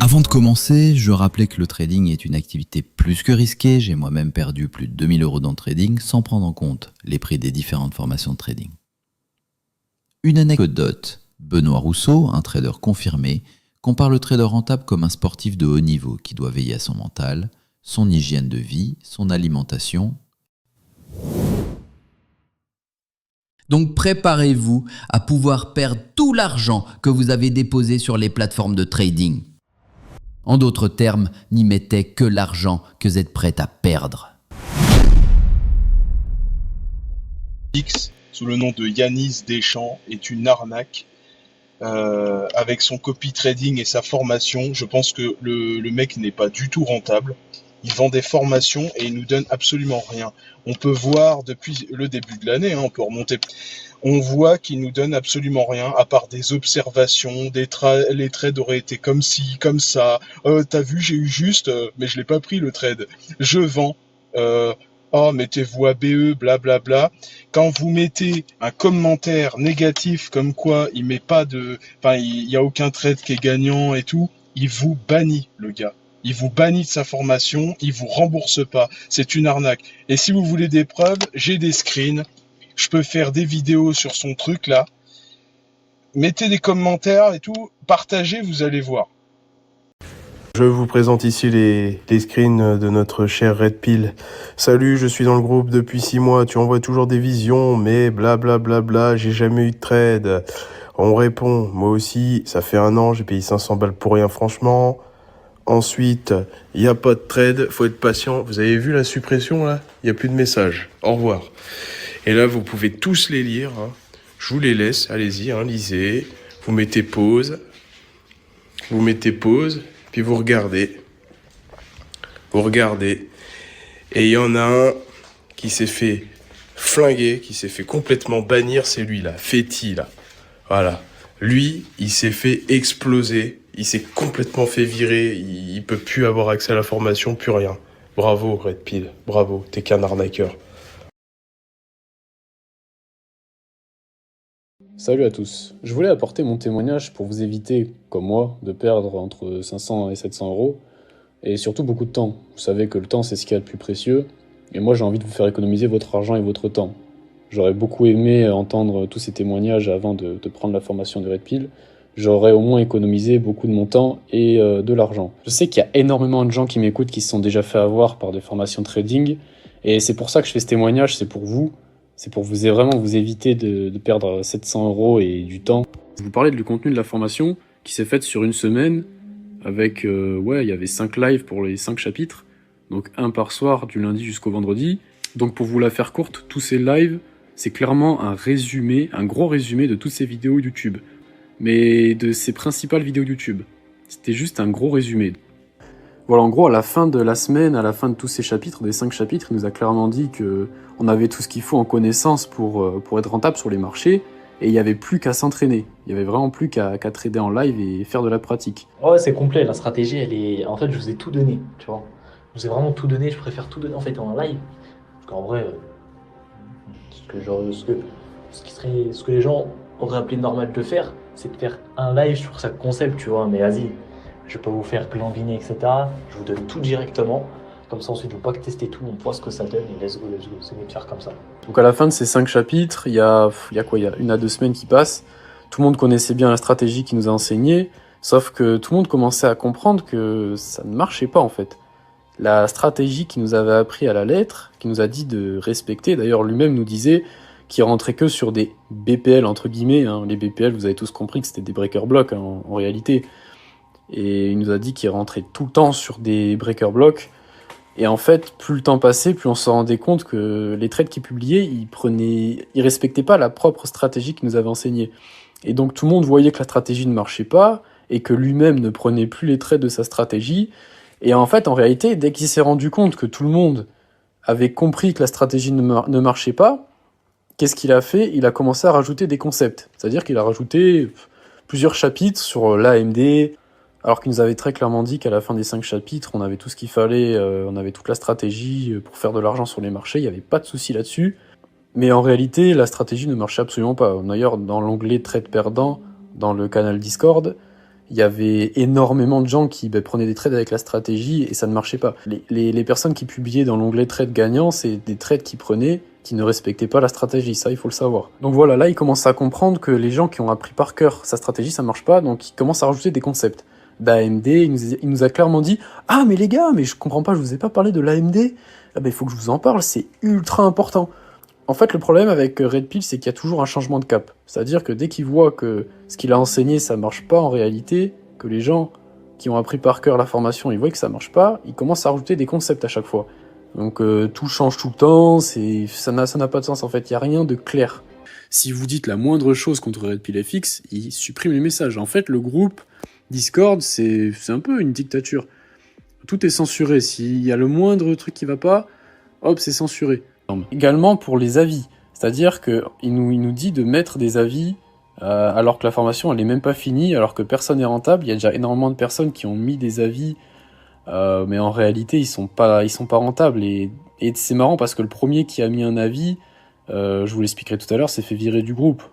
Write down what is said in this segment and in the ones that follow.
Avant de commencer, je rappelais que le trading est une activité plus que risquée. J'ai moi-même perdu plus de 2000 € dans le trading sans prendre en compte les prix des différentes formations de trading. Une anecdote. Benoît Rousseau, un trader confirmé, compare le trader rentable comme un sportif de haut niveau qui doit veiller à son mental, son hygiène de vie, son alimentation. Donc préparez-vous à pouvoir perdre tout l'argent que vous avez déposé sur les plateformes de trading. En d'autres termes, n'y mettez que l'argent que vous êtes prêt à perdre. X, sous le nom de Yanis Deschamps, est une arnaque. Avec son copy trading et sa formation, je pense que le mec n'est pas du tout rentable. Il vend des formations et il nous donne absolument rien. On peut voir depuis le début de l'année, on peut remonter. On voit qu'il nous donne absolument rien, à part des observations, les trades auraient été comme ci, comme ça. T'as vu, j'ai eu juste, mais je l'ai pas pris le trade. Je vends. Oh, mettez-vous à BE, blablabla. Quand vous mettez un commentaire négatif comme quoi il met pas de, enfin, il y a aucun trade qui est gagnant et tout, il vous bannit, le gars. Il vous bannit de sa formation, il vous rembourse pas. C'est une arnaque. Et si vous voulez des preuves, j'ai des screens. Je peux faire des vidéos sur son truc là. Mettez des commentaires et tout, partagez, vous allez voir. Je vous présente ici les screens de notre cher Red Pill. Salut, je suis dans le groupe depuis 6 mois, tu envoies toujours des visions, mais blablabla, j'ai jamais eu de trade. On répond, moi aussi, ça fait 1 an, j'ai payé 500 balles pour rien franchement. Ensuite, il n'y a pas de trade, faut être patient. Vous avez vu la suppression là? Il n'y a plus de messages. Au revoir. Et là, vous pouvez tous les lire. Je vous les laisse, allez-y, lisez. Vous mettez pause. Puis vous regardez. Et il y en a un qui s'est fait flinguer, qui s'est fait complètement bannir, c'est lui là, Fetty là. Voilà. Lui, il s'est fait exploser. Il s'est complètement fait virer. Il peut plus avoir accès à la formation, plus rien. Bravo Red Pill, bravo, t'es qu'un arnaqueur. Salut à tous, je voulais apporter mon témoignage pour vous éviter, comme moi, de perdre entre 500 et 700 € et surtout beaucoup de temps. Vous savez que le temps c'est ce qu'il y a de plus précieux et moi j'ai envie de vous faire économiser votre argent et votre temps. J'aurais beaucoup aimé entendre tous ces témoignages avant de prendre la formation de Red Pill. J'aurais au moins économisé beaucoup de mon temps et de l'argent. Je sais qu'il y a énormément de gens qui m'écoutent qui se sont déjà fait avoir par des formations trading et c'est pour ça que je fais ce témoignage, c'est pour vous. C'est pour vraiment vous éviter de perdre 700 € et du temps. Je vous parlais du contenu de la formation qui s'est faite sur 1 semaine avec, il y avait 5 lives pour les 5 chapitres. Donc 1 par soir du lundi jusqu'au vendredi. Donc pour vous la faire courte, tous ces lives, c'est clairement un résumé, un gros résumé de toutes ces vidéos YouTube. Mais de ces principales vidéos YouTube. C'était juste un gros résumé. Voilà, en gros, à la fin de la semaine, à la fin de tous ces chapitres, des 5 chapitres, il nous a clairement dit qu'on avait tout ce qu'il faut en connaissance pour être rentable sur les marchés, et il n'y avait plus qu'à s'entraîner. Il n'y avait vraiment plus qu'à trader en live et faire de la pratique. Ouais, c'est complet, la stratégie, elle est... En fait, je vous ai tout donné, tu vois. Je vous ai vraiment tout donné, je préfère tout donner en fait en live. Parce qu'en vrai, ce que les gens auraient appelé normal de faire, c'est de faire un live sur chaque concept, tu vois. Mais vas-y, je vais pas vous faire glambiner, etc. Je vous donne tout directement. Comme ça, ensuite, je ne vais pas tester tout, on voit ce que ça donne et let's go, c'est mieux de faire comme ça. Donc à la fin de ces 5 chapitres, il y a 1 à 2 semaines qui passent. Tout le monde connaissait bien la stratégie qu'il nous a enseignée, sauf que tout le monde commençait à comprendre que ça ne marchait pas en fait. La stratégie qu'il nous avait appris à la lettre, qu'il nous a dit de respecter, d'ailleurs lui-même nous disait qu'il rentrait que sur des BPL entre guillemets. Les BPL, vous avez tous compris que c'était des breaker blocks en réalité. Et il nous a dit qu'il rentrait tout le temps sur des breaker blocks. Et en fait, plus le temps passait, plus on se rendait compte que les trades qu'il publiait, il respectait pas la propre stratégie qu'il nous avait enseignée. Et donc tout le monde voyait que la stratégie ne marchait pas, et que lui-même ne prenait plus les trades de sa stratégie. Et en fait, en réalité, dès qu'il s'est rendu compte que tout le monde avait compris que la stratégie ne marchait pas, qu'est-ce qu'il a fait? Il a commencé à rajouter des concepts. C'est-à-dire qu'il a rajouté plusieurs chapitres sur l'AMD, alors qu'il nous avait très clairement dit qu'à la fin des 5 chapitres, on avait tout ce qu'il fallait, on avait toute la stratégie pour faire de l'argent sur les marchés, il n'y avait pas de souci là-dessus. Mais en réalité, la stratégie ne marchait absolument pas. D'ailleurs, dans l'onglet Trade perdant, dans le canal Discord, il y avait énormément de gens qui prenaient des trades avec la stratégie et ça ne marchait pas. Les personnes qui publiaient dans l'onglet trade gagnant, c'est des trades qu'ils prenaient qui ne respectaient pas la stratégie, ça il faut le savoir. Donc voilà, là il commence à comprendre que les gens qui ont appris par cœur sa stratégie, ça marche pas, donc il commence à rajouter des concepts. D'AMD, il nous a clairement dit « Ah mais les gars, mais je comprends pas, je vous ai pas parlé de l'AMD. Ah ben il faut que je vous en parle, c'est ultra important. » En fait, le problème avec Red Pill, c'est qu'il y a toujours un changement de cap. C'est-à-dire que dès qu'il voit que ce qu'il a enseigné, ça marche pas en réalité, que les gens qui ont appris par cœur la formation, ils voient que ça marche pas, ils commencent à rajouter des concepts à chaque fois. Donc tout change tout le temps, ça n'a pas de sens en fait, il n'y a rien de clair. Si vous dites la moindre chose contre Red Pill FX, il supprime les messages. En fait, le groupe Discord, c'est un peu une dictature. Tout est censuré. S'il y a le moindre truc qui va pas, hop, c'est censuré. Également pour les avis. C'est-à-dire qu'il nous dit de mettre des avis alors que la formation elle est même pas finie, alors que personne n'est rentable. Il y a déjà énormément de personnes qui ont mis des avis, mais en réalité ils sont pas rentables. Et c'est marrant parce que le premier qui a mis un avis, je vous l'expliquerai tout à l'heure, s'est fait virer du groupe.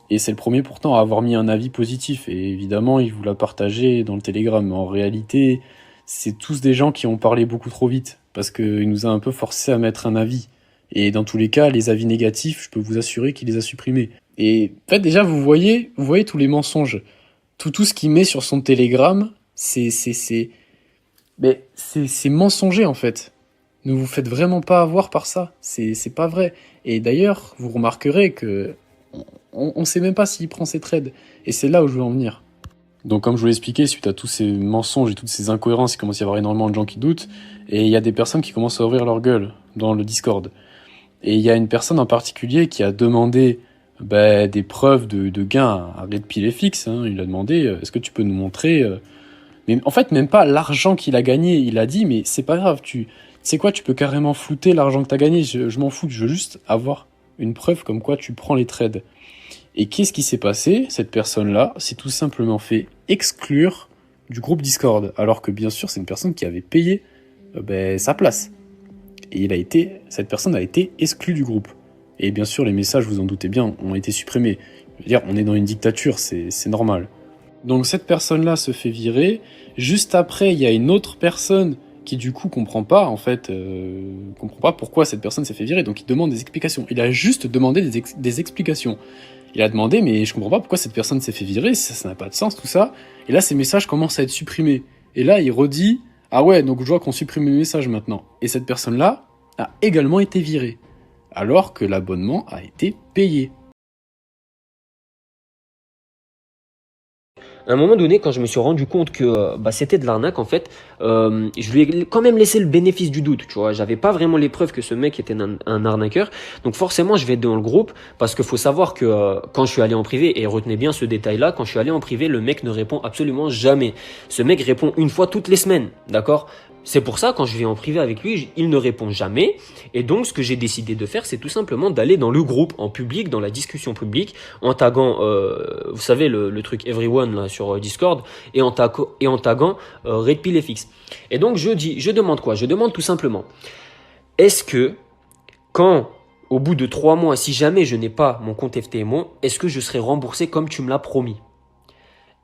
Et c'est le premier pourtant à avoir mis un avis positif. Et évidemment, il vous l'a partagé dans le Telegram. Mais en réalité, c'est tous des gens qui ont parlé beaucoup trop vite. Parce qu'il nous a un peu forcé à mettre un avis. Et dans tous les cas, les avis négatifs, je peux vous assurer qu'il les a supprimés. Et en fait, déjà, vous voyez tous les mensonges. Tout ce qu'il met sur son Telegram, c'est mensonger en fait. Ne vous faites vraiment pas avoir par ça. C'est pas vrai. Et d'ailleurs, vous remarquerez que on sait même pas s'il prend ses trades. Et c'est là où je veux en venir. Donc comme je vous l'ai expliqué, suite à tous ces mensonges et toutes ces incohérences, il commence à y avoir énormément de gens qui doutent. Et il y a des personnes qui commencent à ouvrir leur gueule dans le Discord. Et il y a une personne en particulier qui a demandé des preuves de gains à Red Pill FX. Il a demandé, est-ce que tu peux nous montrer Mais en fait, même pas l'argent qu'il a gagné. Il a dit, mais c'est pas grave, tu sais quoi, tu peux carrément flouter l'argent que t'as gagné. Je m'en fous, je veux juste avoir une preuve comme quoi tu prends les trades. Et qu'est-ce qui s'est passé? Cette personne-là s'est tout simplement fait exclure du groupe Discord. Alors que bien sûr, c'est une personne qui avait payé sa place. Et cette personne a été exclue du groupe. Et bien sûr, les messages, vous en doutez bien, ont été supprimés. Je veux dire, on est dans une dictature, c'est normal. Donc cette personne-là se fait virer. Juste après, il y a une autre personne qui du coup comprend pas pourquoi cette personne s'est fait virer. Donc il demande des explications. Il a juste demandé des explications. Il a demandé, mais je comprends pas pourquoi cette personne s'est fait virer, ça n'a pas de sens tout ça. Et là, ces messages commencent à être supprimés. Et là, il redit, ah ouais, donc je vois qu'on supprime les messages maintenant. Et cette personne-là a également été virée, alors que l'abonnement a été payé. À un moment donné, quand je me suis rendu compte que c'était de l'arnaque, en fait, je lui ai quand même laissé le bénéfice du doute, tu vois. J'avais pas vraiment les preuves que ce mec était un arnaqueur. Donc forcément, je vais être dans le groupe parce qu'il faut savoir que quand je suis allé en privé, et retenez bien ce détail-là, quand je suis allé en privé, le mec ne répond absolument jamais. Ce mec répond une fois toutes les semaines, d'accord ? C'est pour ça, quand je vais en privé avec lui, il ne répond jamais. Et donc, ce que j'ai décidé de faire, c'est tout simplement d'aller dans le groupe, en public, dans la discussion publique, en taguant, vous savez, le truc Everyone là, sur Discord, et en taguant Red Pill FX. Et donc, je demande quoi? Je demande tout simplement, est-ce que, quand, au bout de 3 mois, si jamais je n'ai pas mon compte FTMO, est-ce que je serai remboursé comme tu me l'as promis?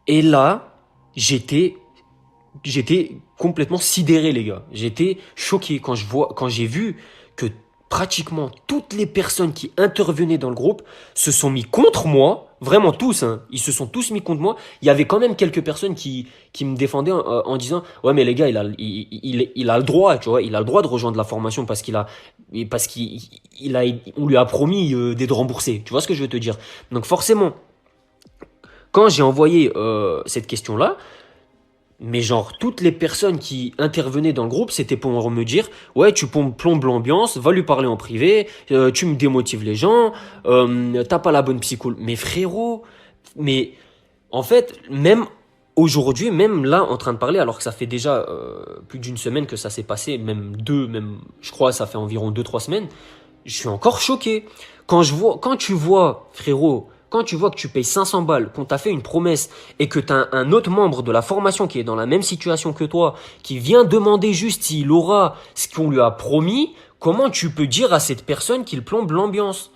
Et là, j'étais complètement sidéré, les gars. J'étais choqué quand j'ai vu que pratiquement toutes les personnes qui intervenaient dans le groupe se sont mis contre moi. Vraiment tous, ils se sont tous mis contre moi. Il y avait quand même quelques personnes qui me défendaient en disant « Ouais, mais les gars, il a le droit, tu vois, il a le droit de rejoindre la formation parce qu'on lui a promis d'être remboursé. » Tu vois ce que je veux te dire? Donc forcément, quand j'ai envoyé cette question-là, mais genre, toutes les personnes qui intervenaient dans le groupe, c'était pour me dire « Ouais, tu plombes l'ambiance, va lui parler en privé, tu me démotives les gens, t'as pas la bonne psycho. » Mais frérot, mais en fait, même aujourd'hui, même là, en train de parler, alors que ça fait déjà plus d'une semaine que ça s'est passé, je crois ça fait environ 2-3 semaines, je suis encore choqué. Quand tu vois, frérot, quand tu vois que tu payes 500 balles, qu'on t'a fait une promesse et que tu as un autre membre de la formation qui est dans la même situation que toi, qui vient demander juste s'il aura ce qu'on lui a promis, comment tu peux dire à cette personne qu'il plombe l'ambiance?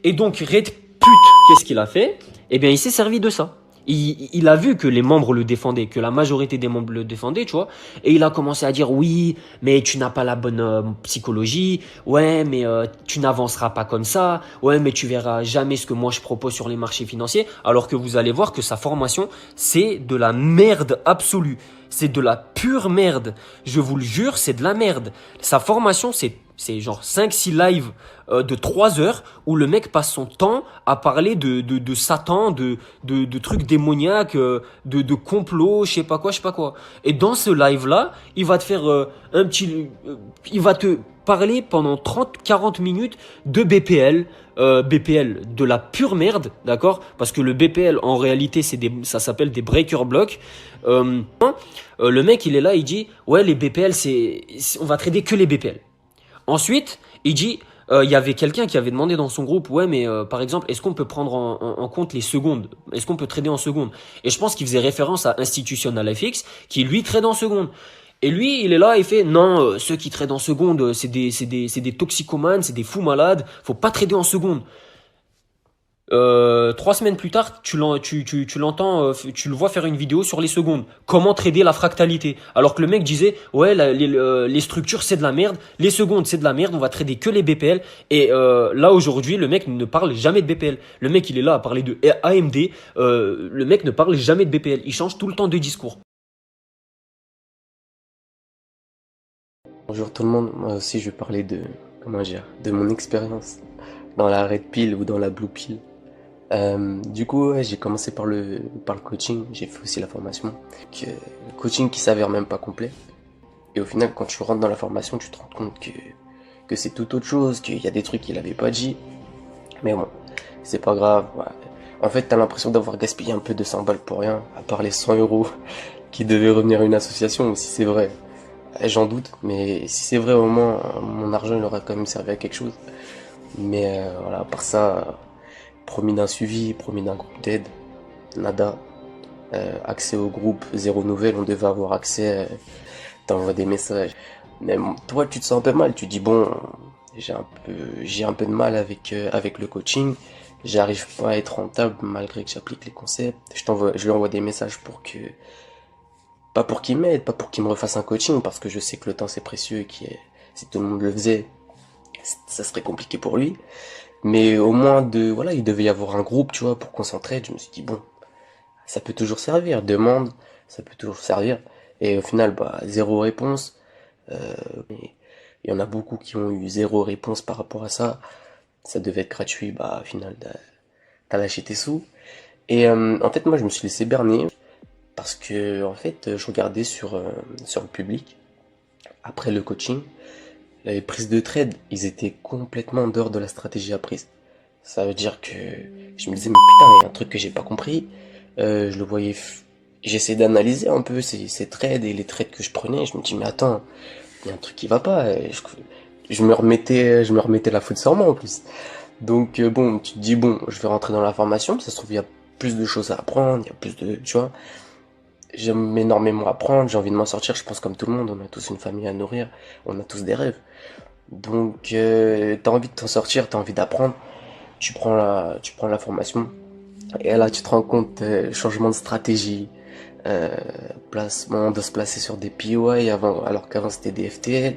Et donc, Red Pute, qu'est-ce qu'il a fait? Eh bien, il s'est servi de ça. il a vu que les membres le défendaient, que la majorité des membres le défendaient, tu vois. Et il a commencé à dire oui, mais tu n'as pas la bonne psychologie. Ouais, mais tu n'avanceras pas comme ça. Ouais, mais tu verras jamais ce que moi je propose sur les marchés financiers. Alors que vous allez voir que sa formation, c'est de la merde absolue. C'est de la pure merde. Je vous le jure, c'est de la merde. Sa formation, c'est genre 5-6 lives de 3 heures où le mec passe son temps à parler de Satan, de trucs démoniaques, de complots, je sais pas quoi, je sais pas quoi. Et dans ce live-là, il va te faire il va te parler pendant 30-40 minutes de BPL, BPL de la pure merde, d'accord? Parce que le BPL en réalité ça s'appelle des breaker blocks. Le mec il est là, il dit ouais les BPL on va trader que les BPL. Ensuite il dit il y avait quelqu'un qui avait demandé dans son groupe ouais mais par exemple est-ce qu'on peut prendre en compte les secondes, est-ce qu'on peut trader en secondes, et je pense qu'il faisait référence à Institutional FX qui lui trade en secondes. Et lui, il est là, il fait non, ceux qui tradent en seconde, c'est des toxicomanes, c'est des fous malades, faut pas trader en seconde. 3 semaines plus tard, tu l'entends, tu le vois faire une vidéo sur les secondes. Comment trader la fractalité. Alors que le mec disait, ouais, les structures c'est de la merde, les secondes c'est de la merde, on va trader que les BPL. Et là aujourd'hui, le mec ne parle jamais de BPL. Le mec il est là à parler de AMD, le mec ne parle jamais de BPL. Il change tout le temps de discours. Bonjour tout le monde, moi aussi je vais parler de mon expérience dans la Red Pill ou dans la Blue Pill. Du coup, ouais, j'ai commencé par le coaching, j'ai fait aussi la formation. Le coaching qui s'avère même pas complet. Et au final, quand tu rentres dans la formation, tu te rends compte que c'est tout autre chose, qu'il y a des trucs qu'il avait pas dit. Mais bon, c'est pas grave. Ouais. En fait, t'as l'impression d'avoir gaspillé un peu de 100 balles pour rien, à part les 100 euros qui devaient revenir à une association, si c'est vrai. J'en doute, mais si c'est vrai, au moins, mon argent, il aura quand même servi à quelque chose. Mais voilà, à part ça, promis d'un suivi, promis d'un groupe d'aide, nada. Accès au groupe, zéro nouvelle, on devait avoir accès, t'envoies des messages. Mais toi, tu te sens un peu mal, tu dis bon, j'ai un peu de mal avec le coaching, j'arrive pas à être rentable malgré que j'applique les concepts. Je lui envoie des messages pas pour qu'il m'aide, pas pour qu'il me refasse un coaching, parce que je sais que le temps c'est précieux et si tout le monde le faisait, ça serait compliqué pour lui. Mais au moins voilà, il devait y avoir un groupe, tu vois, pour qu'on s'entraide. Je me suis dit bon, ça peut toujours servir, demande, ça peut toujours servir. Et au final, bah, zéro réponse. Mais il y en a beaucoup qui ont eu zéro réponse par rapport à ça. Ça devait être gratuit, bah au final, t'as lâché tes sous. Et en fait, moi, je me suis laissé berner. Parce que en fait, je regardais sur le public, après le coaching, les prises de trade, ils étaient complètement en dehors de la stratégie apprise. Ça veut dire que je me disais, mais putain, il y a un truc que j'ai pas compris. Je le voyais, j'essayais d'analyser un peu ces trades et les trades que je prenais. Je me dis, mais attends, il y a un truc qui va pas. Je me remettais la faute sur moi en plus. Donc bon, tu te dis, bon, je vais rentrer dans la formation, ça se trouve, il y a plus de choses à apprendre, il y a plus de, tu vois. J'aime énormément apprendre, j'ai envie de m'en sortir, je pense comme tout le monde, on a tous une famille à nourrir, on a tous des rêves. Donc t'as envie de t'en sortir, t'as envie d'apprendre, tu prends la formation, et là tu te rends compte, changement de stratégie, placement, de se placer sur des POI alors qu'avant c'était des FTL,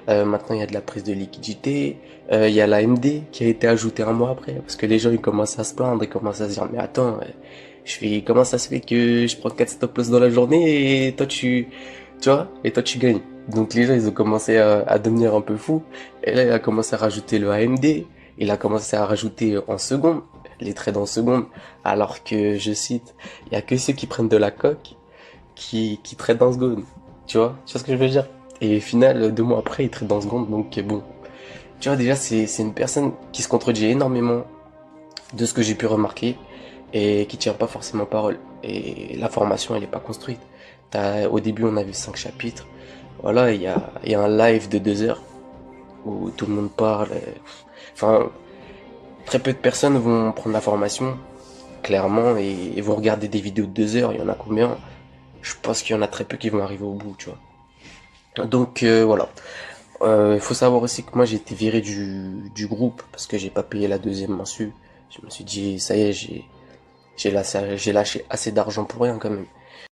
maintenant il y a de la prise de liquidité, il y a l'AMD qui a été ajouté un mois après, parce que les gens ils commencent à se plaindre, ils commencent à se dire mais attends, comment ça se fait que je prends 4 stop loss dans la journée et toi tu vois, et toi tu gagnes. Donc les gens ils ont commencé à devenir un peu fous, et là il a commencé à rajouter le AMD, il a commencé à rajouter en seconde, les trades en seconde, alors que, je cite, il y a que ceux qui prennent de la coque qui tradent en seconde, tu vois ce que je veux dire. Et au final, 2 mois après, il trade en seconde, donc bon. Tu vois, déjà, c'est une personne qui se contredit énormément de ce que j'ai pu remarquer, et qui tient pas forcément parole. Et la formation, elle est pas construite. Au début, on avait 5 chapitres. Voilà, il y a un live de 2 heures, où tout le monde parle. Enfin, très peu de personnes vont prendre la formation, clairement, et vont regarder des vidéos de 2 heures. Il y en a combien? Je pense qu'il y en a très peu qui vont arriver au bout, tu vois. Donc voilà. Faut savoir aussi que moi j'ai été viré du groupe parce que j'ai pas payé la deuxième mensu. Je me suis dit ça y est, J'ai lâché assez d'argent pour rien quand même.